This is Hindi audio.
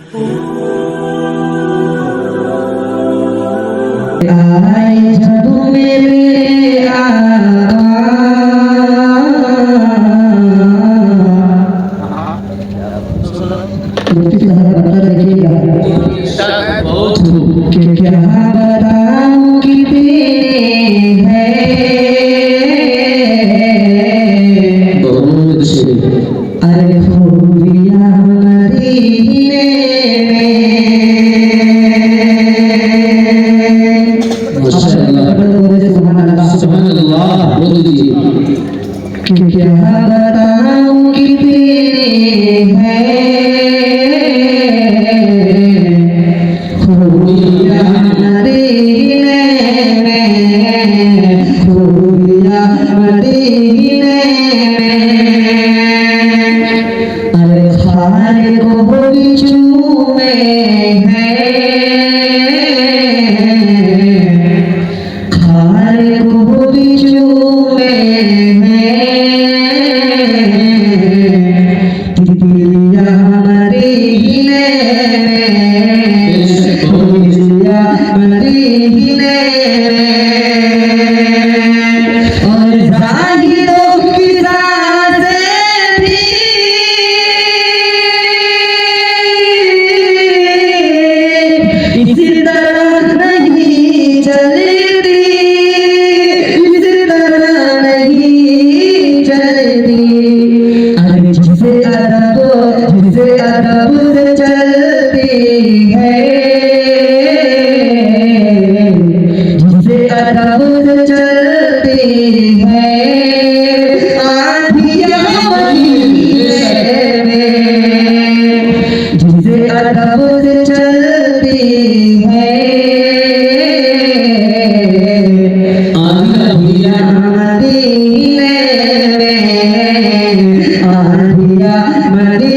आए जब मेरे आका मुफ्ती साहब अंदर देखिएगा कि क्या बताऊं कि तेरे है बहुत से अरे खूबियां मदीने क्या बताऊं कि तेरे है खूबियां मदीने में खूबियां मदीने में अरे खाने को भी चूमे है खाने को भी चूमे Maria